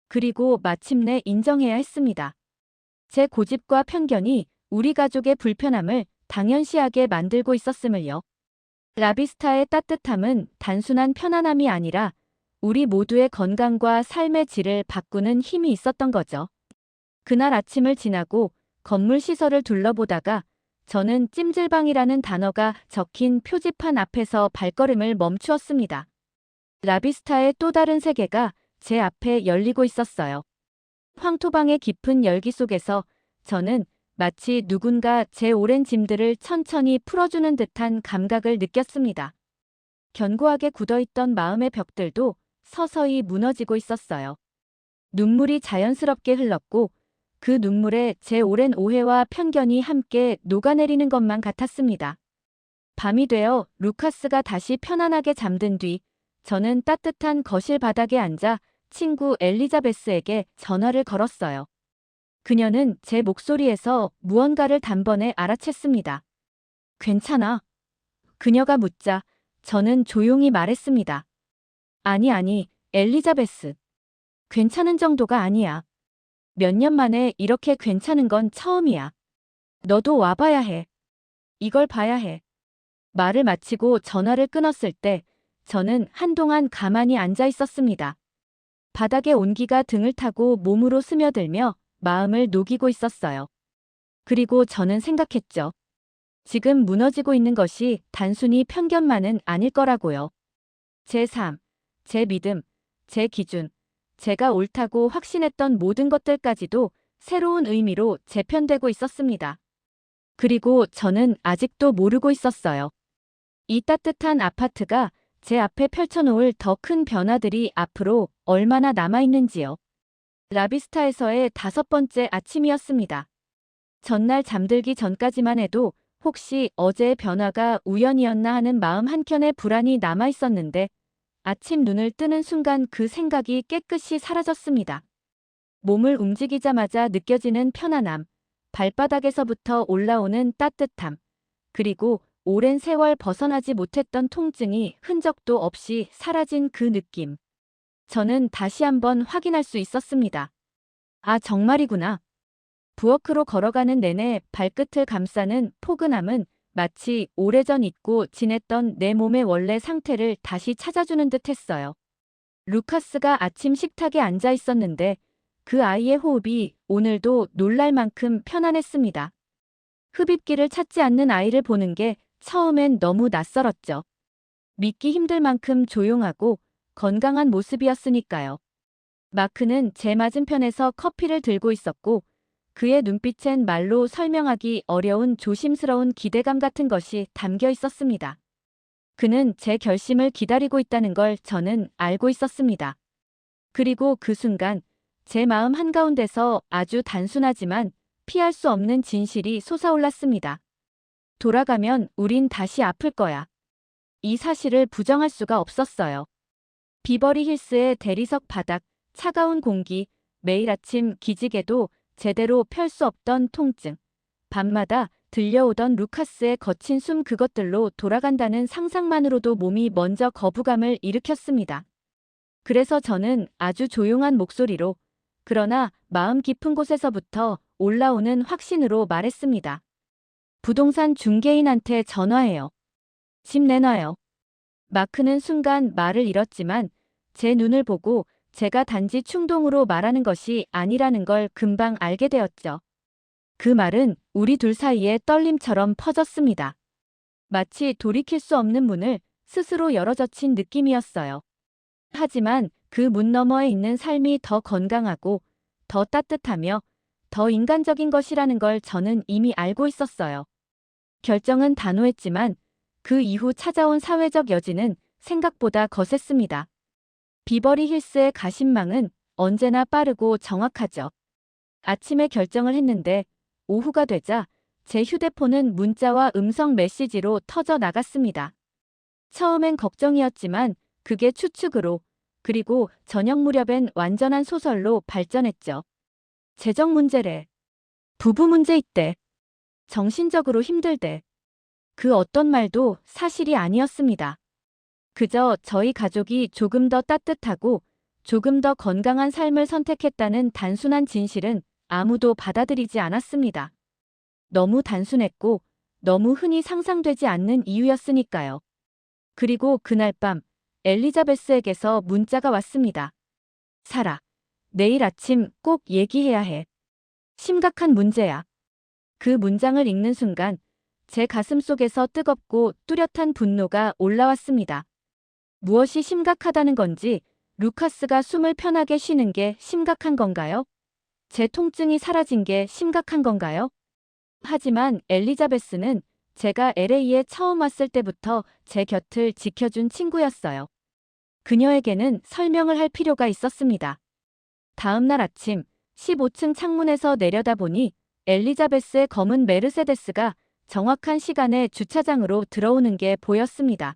그리고 마침내 인정해야 했습니다. 제 고집과 편견이 우리 가족의 불편함을 당연시하게 만들고 있었음을요. 라비스타의 따뜻함은 단순한 편안함이 아니라 우리 모두의 건강과 삶의 질을 바꾸는 힘이 있었던 거죠. 그날 아침을 지나고 건물 시설을 둘러보다가 저는 찜질방이라는 단어가 적힌 표지판 앞에서 발걸음을 멈추었습니다. 라비스타의 또 다른 세계가 제 앞에 열리고 있었어요. 황토방의 깊은 열기 속에서 저는 마치 누군가 제 오랜 짐들을 천천히 풀어주는 듯한 감각을 느꼈습니다. 견고하게 굳어있던 마음의 벽들도 서서히 무너지고 있었어요. 눈물이 자연스럽게 흘렀고 그 눈물에 제 오랜 오해와 편견이 함께 녹아내리는 것만 같았습니다. 밤이 되어 루카스가 다시 편안하게 잠든 뒤 저는 따뜻한 거실 바닥에 앉아 친구 엘리자베스에게 전화를 걸었어요. 그녀는 제 목소리에서 무언가를 단번에 알아챘습니다. 괜찮아? 그녀가 묻자 저는 조용히 말했습니다. 아니, 엘리자베스. 괜찮은 정도가 아니야. 몇 년 만에 이렇게 괜찮은 건 처음이야. 너도 와봐야 해. 이걸 봐야 해. 말을 마치고 전화를 끊었을 때 저는 한동안 가만히 앉아 있었습니다. 바닥의 온기가 등을 타고 몸으로 스며들며 마음을 녹이고 있었어요. 그리고 저는 생각했죠. 지금 무너지고 있는 것이 단순히 편견만은 아닐 거라고요. 제 삶, 제 믿음, 제 기준, 제가 옳다고 확신했던 모든 것들까지도 새로운 의미로 재편되고 있었습니다. 그리고 저는 아직도 모르고 있었어요. 이 따뜻한 아파트가 제 앞에 펼쳐놓을 더 큰 변화들이 앞으로 얼마나 남아있는지요. 라비스타에서의 5번째 아침이었습니다. 전날 잠들기 전까지만 해도 혹시 어제의 변화가 우연이었나 하는 마음 한켠에 불안이 남아있었는데 아침 눈을 뜨는 순간 그 생각이 깨끗이 사라졌습니다. 몸을 움직이자마자 느껴지는 편안함, 발바닥에서부터 올라오는 따뜻함, 그리고 오랜 세월 벗어나지 못했던 통증이 흔적도 없이 사라진 그 느낌. 저는 다시 한번 확인할 수 있었습니다. 아, 정말이구나. 부엌으로 걸어가는 내내 발끝을 감싸는 포근함은 마치 오래전 잊고 지냈던 내 몸의 원래 상태를 다시 찾아주는 듯 했어요. 루카스가 아침 식탁에 앉아 있었는데 그 아이의 호흡이 오늘도 놀랄 만큼 편안했습니다. 흡입기를 찾지 않는 아이를 보는 게 처음엔 너무 낯설었죠. 믿기 힘들 만큼 조용하고 건강한 모습이었으니까요. 마크는 제 맞은편에서 커피를 들고 있었고 그의 눈빛엔 말로 설명하기 어려운 조심스러운 기대감 같은 것이 담겨 있었습니다. 그는 제 결심을 기다리고 있다는 걸 저는 알고 있었습니다. 그리고 그 순간 제 마음 한가운데서 아주 단순하지만 피할 수 없는 진실이 솟아올랐습니다. 돌아가면 우린 다시 아플 거야. 이 사실을 부정할 수가 없었어요. 비버리 힐스의 대리석 바닥, 차가운 공기, 매일 아침 기지개도 제대로 펼 수 없던 통증, 밤마다 들려오던 루카스의 거친 숨 그것들로 돌아간다는 상상만으로도 몸이 먼저 거부감을 일으켰습니다. 그래서 저는 아주 조용한 목소리로 그러나 마음 깊은 곳에서부터 올라오는 확신으로 말했습니다. 부동산 중개인한테 전화해요. 집 내놔요. 마크는 순간 말을 잃었지만 제 눈을 보고 제가 단지 충동으로 말하는 것이 아니라는 걸 금방 알게 되었죠. 그 말은 우리 둘 사이의 떨림처럼 퍼졌습니다. 마치 돌이킬 수 없는 문을 스스로 열어젖힌 느낌이었어요. 하지만 그 문 너머에 있는 삶이 더 건강하고 더 따뜻하며 더 인간적인 것이라는 걸 저는 이미 알고 있었어요. 결정은 단호했지만 그 이후 찾아온 사회적 여지는 생각보다 거셌습니다. 비버리 힐스의 가신망은 언제나 빠르고 정확하죠. 아침에 결정을 했는데 오후가 되자 제 휴대폰은 문자와 음성 메시지로 터져 나갔습니다. 처음엔 걱정이었지만 그게 추측으로 그리고 저녁 무렵엔 완전한 소설로 발전했죠. 재정 문제래. 부부 문제 있대. 정신적으로 힘들대. 그 어떤 말도 사실이 아니었습니다. 그저 저희 가족이 조금 더 따뜻하고 조금 더 건강한 삶을 선택했다는 단순한 진실은 아무도 받아들이지 않았습니다. 너무 단순했고 너무 흔히 상상되지 않는 이유였으니까요. 그리고 그날 밤 엘리자베스에게서 문자가 왔습니다. 사라, 내일 아침 꼭 얘기해야 해. 심각한 문제야. 그 문장을 읽는 순간 제 가슴 속에서 뜨겁고 뚜렷한 분노가 올라왔습니다. 무엇이 심각하다는 건지, 루카스가 숨을 편하게 쉬는 게 심각한 건가요? 제 통증이 사라진 게 심각한 건가요? 하지만 엘리자베스는 제가 LA에 처음 왔을 때부터 제 곁을 지켜준 친구였어요. 그녀에게는 설명을 할 필요가 있었습니다. 다음 날 아침 15층 창문에서 내려다보니 엘리자베스의 검은 메르세데스가 정확한 시간에 주차장으로 들어오는 게 보였습니다.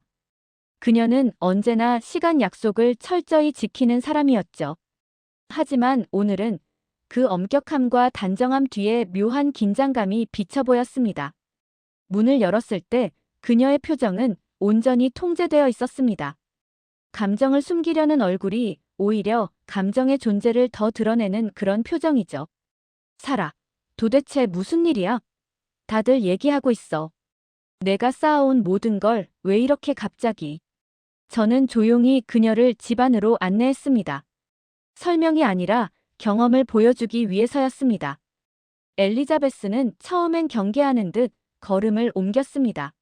그녀는 언제나 시간 약속을 철저히 지키는 사람이었죠. 하지만 오늘은 그 엄격함과 단정함 뒤에 묘한 긴장감이 비쳐 보였습니다. 문을 열었을 때 그녀의 표정은 온전히 통제되어 있었습니다. 감정을 숨기려는 얼굴이 오히려 감정의 존재를 더 드러내는 그런 표정이죠. 사라, 도대체 무슨 일이야? 다들 얘기하고 있어. 내가 쌓아온 모든 걸 왜 이렇게 갑자기. 저는 조용히 그녀를 집 안으로 안내했습니다. 설명이 아니라 경험을 보여주기 위해서였습니다. 엘리자베스는 처음엔 경계하는 듯 걸음을 옮겼습니다.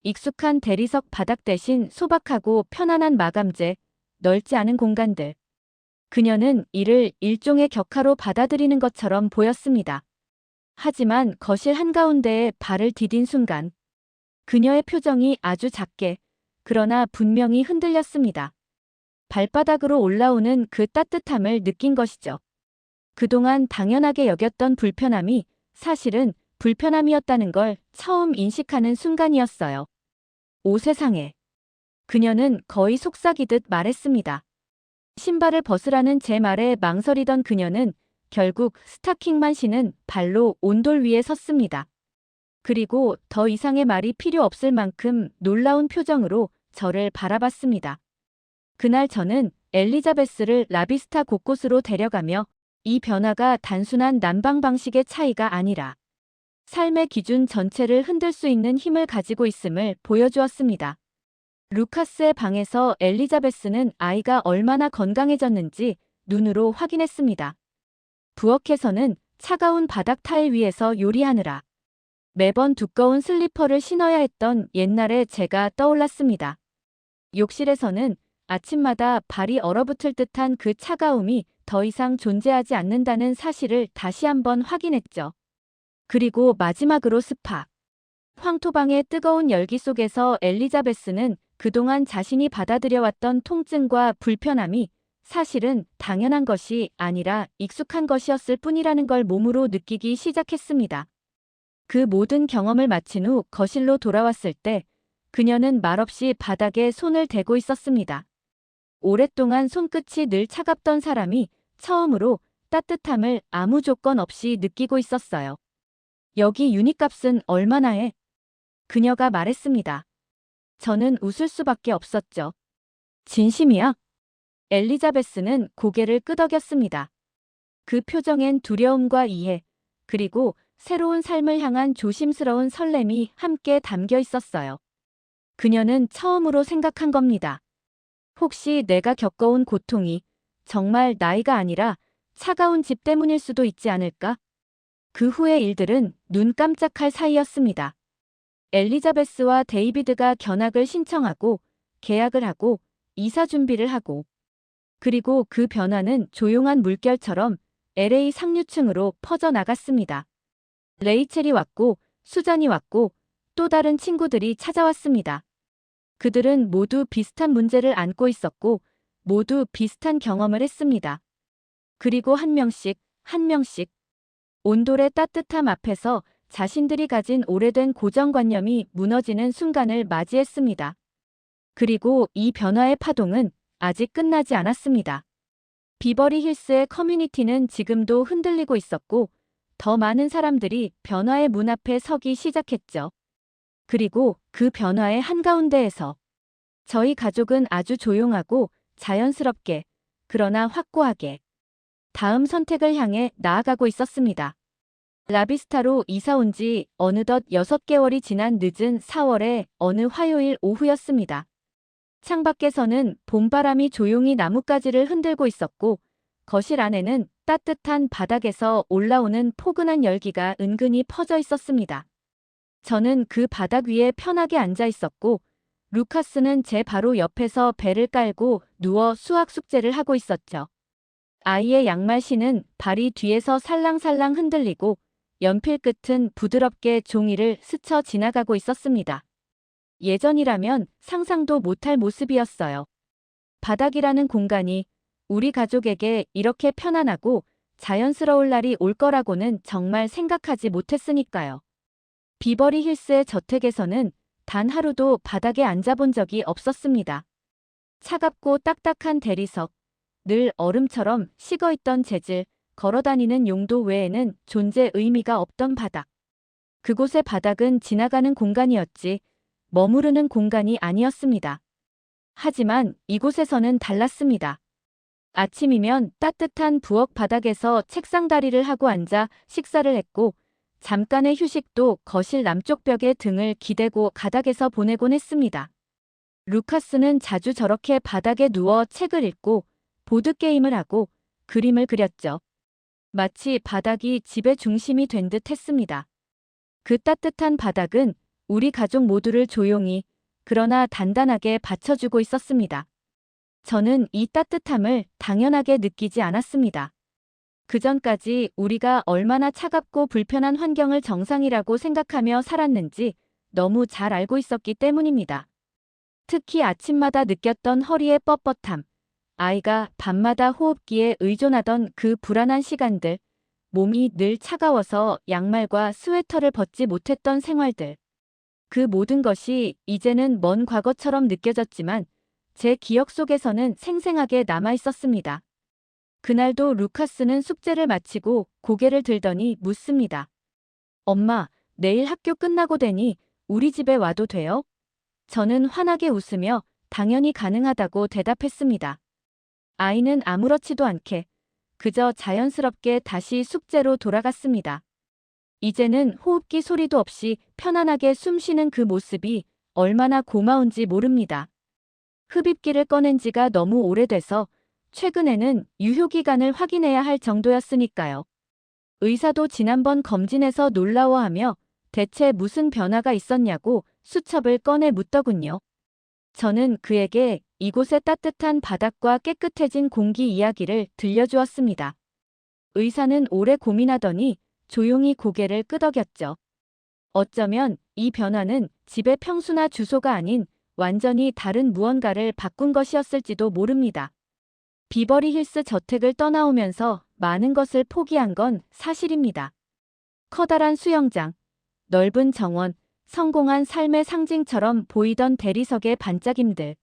익숙한 대리석 바닥 대신 소박하고 편안한 마감재, 넓지 않은 공간들. 그녀는 이를 일종의 격하로 받아들이는 것처럼 보였습니다. 하지만 거실 한가운데에 발을 디딘 순간 그녀의 표정이 아주 작게 그러나 분명히 흔들렸습니다. 발바닥으로 올라오는 그 따뜻함을 느낀 것이죠. 그동안 당연하게 여겼던 불편함이 사실은 불편함이었다는 걸 처음 인식하는 순간이었어요. 오 세상에. 그녀는 거의 속삭이듯 말했습니다. 신발을 벗으라는 제 말에 망설이던 그녀는 결국 스타킹만 신은 발로 온돌 위에 섰습니다. 그리고 더 이상의 말이 필요 없을 만큼 놀라운 표정으로 저를 바라봤습니다. 그날 저는 엘리자베스를 라비스타 곳곳으로 데려가며 이 변화가 단순한 난방 방식의 차이가 아니라 삶의 기준 전체를 흔들 수 있는 힘을 가지고 있음을 보여주었습니다. 루카스의 방에서 엘리자베스는 아이가 얼마나 건강해졌는지 눈으로 확인했습니다. 부엌에서는 차가운 바닥 타일 위에서 요리하느라 매번 두꺼운 슬리퍼를 신어야 했던 옛날의 제가 떠올랐습니다. 욕실에서는 아침마다 발이 얼어붙을 듯한 그 차가움이 더 이상 존재하지 않는다는 사실을 다시 한번 확인했죠. 그리고 마지막으로 스파. 황토방의 뜨거운 열기 속에서 엘리자베스는 그동안 자신이 받아들여왔던 통증과 불편함이 사실은 당연한 것이 아니라 익숙한 것이었을 뿐이라는 걸 몸으로 느끼기 시작했습니다. 그 모든 경험을 마친 후 거실로 돌아왔을 때 그녀는 말없이 바닥에 손을 대고 있었습니다. 오랫동안 손끝이 늘 차갑던 사람이 처음으로 따뜻함을 아무 조건 없이 느끼고 있었어요. 여기 유닛값은 얼마나 해? 그녀가 말했습니다. 저는 웃을 수밖에 없었죠. 진심이야? 엘리자베스는 고개를 끄덕였습니다. 그 표정엔 두려움과 이해, 그리고 새로운 삶을 향한 조심스러운 설렘이 함께 담겨 있었어요. 그녀는 처음으로 생각한 겁니다. 혹시 내가 겪어온 고통이 정말 나이가 아니라 차가운 집 때문일 수도 있지 않을까? 그 후의 일들은 눈 깜짝할 사이였습니다. 엘리자베스와 데이비드가 견학을 신청하고 계약을 하고 이사 준비를 하고 그리고 그 변화는 조용한 물결처럼 LA 상류층으로 퍼져나갔습니다. 레이첼이 왔고 수잔이 왔고 또 다른 친구들이 찾아왔습니다. 그들은 모두 비슷한 문제를 안고 있었고 모두 비슷한 경험을 했습니다. 그리고 한 명씩 온돌의 따뜻함 앞에서 자신들이 가진 오래된 고정관념이 무너지는 순간을 맞이했습니다. 그리고 이 변화의 파동은 아직 끝나지 않았습니다. 비버리 힐스의 커뮤니티는 지금도 흔들리고 있었고 더 많은 사람들이 변화의 문 앞에 서기 시작했죠. 그리고 그 변화의 한가운데에서 저희 가족은 아주 조용하고 자연스럽게 그러나 확고하게 다음 선택을 향해 나아가고 있었습니다. 라비스타로 이사 온 지 어느덧 6개월이 지난 늦은 4월의 어느 화요일 오후였습니다. 창밖에서는 봄바람이 조용히 나뭇가지를 흔들고 있었고 거실 안에는 따뜻한 바닥에서 올라오는 포근한 열기가 은근히 퍼져 있었습니다. 저는 그 바닥 위에 편하게 앉아 있었고 루카스는 제 바로 옆에서 배를 깔고 누워 수학 숙제를 하고 있었죠. 아이의 양말 신은 발이 뒤에서 살랑살랑 흔들리고 연필 끝은 부드럽게 종이를 스쳐 지나가고 있었습니다. 예전이라면 상상도 못할 모습이었어요. 바닥이라는 공간이 우리 가족에게 이렇게 편안하고 자연스러울 날이 올 거라고는 정말 생각하지 못했으니까요. 비버리 힐스의 저택에서는 단 하루도 바닥에 앉아본 적이 없었습니다. 차갑고 딱딱한 대리석, 늘 얼음처럼 식어있던 재질, 걸어다니는 용도 외에는 존재 의미가 없던 바닥. 그곳의 바닥은 지나가는 공간이었지 머무르는 공간이 아니었습니다. 하지만 이곳에서는 달랐습니다. 아침이면 따뜻한 부엌 바닥에서 책상 다리를 하고 앉아 식사를 했고 잠깐의 휴식도 거실 남쪽 벽에 등을 기대고 가닥에서 보내곤 했습니다. 루카스는 자주 저렇게 바닥에 누워 책을 읽고 보드게임을 하고 그림을 그렸죠. 마치 바닥이 집의 중심이 된 듯 했습니다. 그 따뜻한 바닥은 우리 가족 모두를 조용히, 그러나 단단하게 받쳐주고 있었습니다. 저는 이 따뜻함을 당연하게 느끼지 않았습니다. 그전까지 우리가 얼마나 차갑고 불편한 환경을 정상이라고 생각하며 살았는지 너무 잘 알고 있었기 때문입니다. 특히 아침마다 느꼈던 허리의 뻣뻣함, 아이가 밤마다 호흡기에 의존하던 그 불안한 시간들, 몸이 늘 차가워서 양말과 스웨터를 벗지 못했던 생활들. 그 모든 것이 이제는 먼 과거처럼 느껴졌지만 제 기억 속에서는 생생하게 남아 있었습니다. 그날도 루카스는 숙제를 마치고 고개를 들더니 묻습니다. 엄마, 내일 학교 끝나고 되니 우리 집에 와도 돼요? 저는 환하게 웃으며 당연히 가능하다고 대답했습니다. 아이는 아무렇지도 않게 그저 자연스럽게 다시 숙제로 돌아갔습니다. 이제는 호흡기 소리도 없이 편안하게 숨 쉬는 그 모습이 얼마나 고마운지 모릅니다. 흡입기를 꺼낸 지가 너무 오래돼서 최근에는 유효기간을 확인해야 할 정도였으니까요. 의사도 지난번 검진에서 놀라워하며 대체 무슨 변화가 있었냐고 수첩을 꺼내 묻더군요. 저는 그에게 이곳의 따뜻한 바닥과 깨끗해진 공기 이야기를 들려주었습니다. 의사는 오래 고민하더니 조용히 고개를 끄덕였죠. 어쩌면 이 변화는 집의 평수나 주소가 아닌 완전히 다른 무언가를 바꾼 것이었을지도 모릅니다. 비버리 힐스 저택을 떠나오면서 많은 것을 포기한 건 사실입니다. 커다란 수영장, 넓은 정원, 성공한 삶의 상징처럼 보이던 대리석의 반짝임들.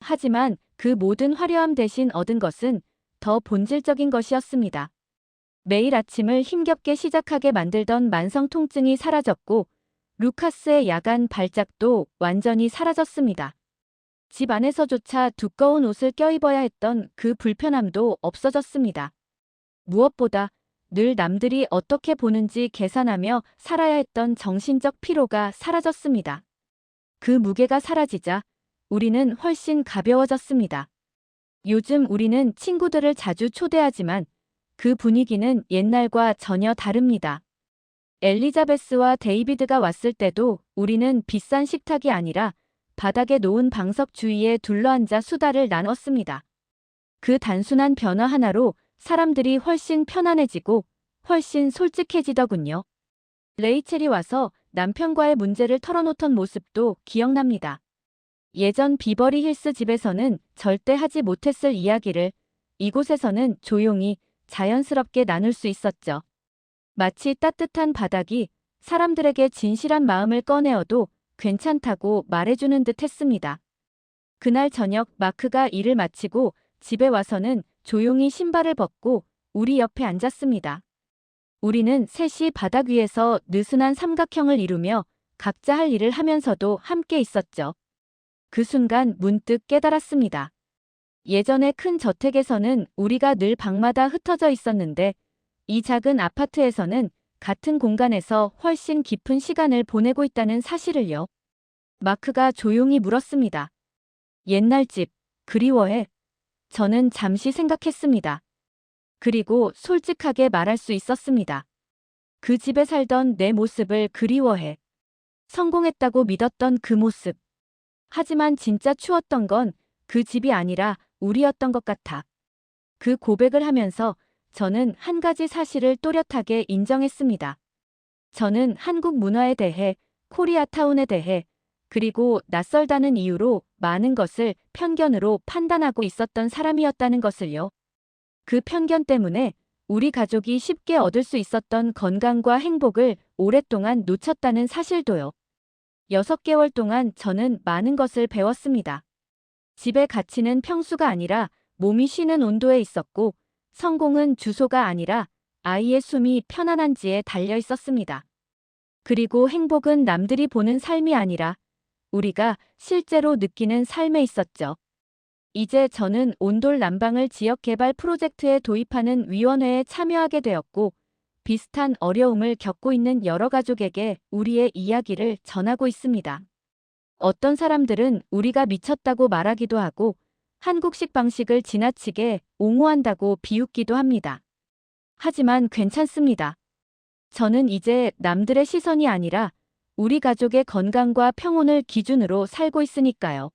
하지만 그 모든 화려함 대신 얻은 것은 더 본질적인 것이었습니다. 매일 아침을 힘겹게 시작하게 만들던 만성 통증이 사라졌고 루카스의 야간 발작도 완전히 사라졌습니다. 집 안에서조차 두꺼운 옷을 껴입어야 했던 그 불편함도 없어졌습니다. 무엇보다 늘 남들이 어떻게 보는지 계산하며 살아야 했던 정신적 피로가 사라졌습니다. 그 무게가 사라지자 우리는 훨씬 가벼워졌습니다. 요즘 우리는 친구들을 자주 초대하지만 그 분위기는 옛날과 전혀 다릅니다. 엘리자베스와 데이비드가 왔을 때도 우리는 비싼 식탁이 아니라 바닥에 놓은 방석 주위에 둘러앉아 수다를 나눴습니다. 그 단순한 변화 하나로 사람들이 훨씬 편안해지고 훨씬 솔직해지더군요. 레이첼이 와서 남편과의 문제를 털어놓던 모습도 기억납니다. 예전 비버리 힐스 집에서는 절대 하지 못했을 이야기를 이곳에서는 조용히 자연스럽게 나눌 수 있었죠. 마치 따뜻한 바닥이 사람들에게 진실한 마음을 꺼내어도 괜찮다고 말해주는 듯 했습니다. 그날 저녁 마크가 일을 마치고 집에 와서는 조용히 신발을 벗고 우리 옆에 앉았습니다. 우리는 셋이 바닥 위에서 느슨한 삼각형을 이루며 각자 할 일을 하면서도 함께 있었죠. 그 순간 문득 깨달았습니다. 예전에 큰 저택에서는 우리가 늘 방마다 흩어져 있었는데 이 작은 아파트에서는 같은 공간에서 훨씬 깊은 시간을 보내고 있다는 사실을요. 마크가 조용히 물었습니다. 옛날 집, 그리워해? 저는 잠시 생각했습니다. 그리고 솔직하게 말할 수 있었습니다. 그 집에 살던 내 모습을 그리워해. 성공했다고 믿었던 그 모습. 하지만 진짜 추웠던 건 그 집이 아니라 우리였던 것 같아. 그 고백을 하면서 저는 한 가지 사실을 또렷하게 인정했습니다. 저는 한국 문화에 대해, 코리아타운에 대해, 그리고 낯설다는 이유로 많은 것을 편견으로 판단하고 있었던 사람이었다는 것을요. 그 편견 때문에 우리 가족이 쉽게 얻을 수 있었던 건강과 행복을 오랫동안 놓쳤다는 사실도요. 6개월 동안 저는 많은 것을 배웠습니다. 집의 가치는 평수가 아니라 몸이 쉬는 온도에 있었고, 성공은 주소가 아니라 아이의 숨이 편안한지에 달려 있었습니다. 그리고 행복은 남들이 보는 삶이 아니라 우리가 실제로 느끼는 삶에 있었죠. 이제 저는 온돌 난방을 지역개발 프로젝트에 도입하는 위원회에 참여하게 되었고, 비슷한 어려움을 겪고 있는 여러 가족에게 우리의 이야기를 전하고 있습니다. 어떤 사람들은 우리가 미쳤다고 말하기도 하고, 한국식 방식을 지나치게 옹호한다고 비웃기도 합니다. 하지만 괜찮습니다. 저는 이제 남들의 시선이 아니라 우리 가족의 건강과 평온을 기준으로 살고 있으니까요.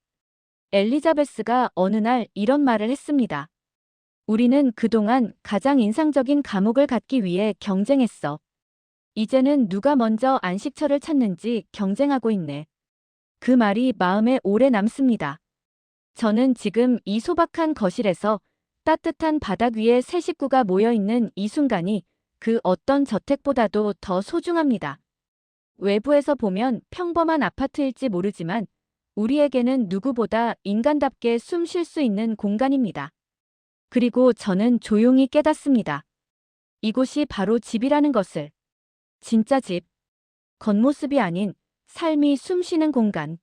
엘리자베스가 어느 날 이런 말을 했습니다. 우리는 그동안 가장 인상적인 감옥을 갖기 위해 경쟁했어. 이제는 누가 먼저 안식처를 찾는지 경쟁하고 있네. 그 말이 마음에 오래 남습니다. 저는 지금 이 소박한 거실에서 따뜻한 바닥 위에 세 식구가 모여 있는 이 순간이 그 어떤 저택보다도 더 소중합니다. 외부에서 보면 평범한 아파트일지 모르지만 우리에게는 누구보다 인간답게 숨 쉴 수 있는 공간입니다. 그리고 저는 조용히 깨닫습니다. 이곳이 바로 집이라는 것을. 진짜 집. 겉모습이 아닌 삶이 숨 쉬는 공간.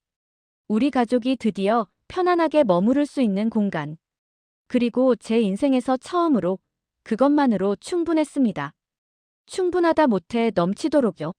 우리 가족이 드디어 편안하게 머무를 수 있는 공간. 그리고 제 인생에서 처음으로 그것만으로 충분했습니다. 충분하다 못해 넘치도록요.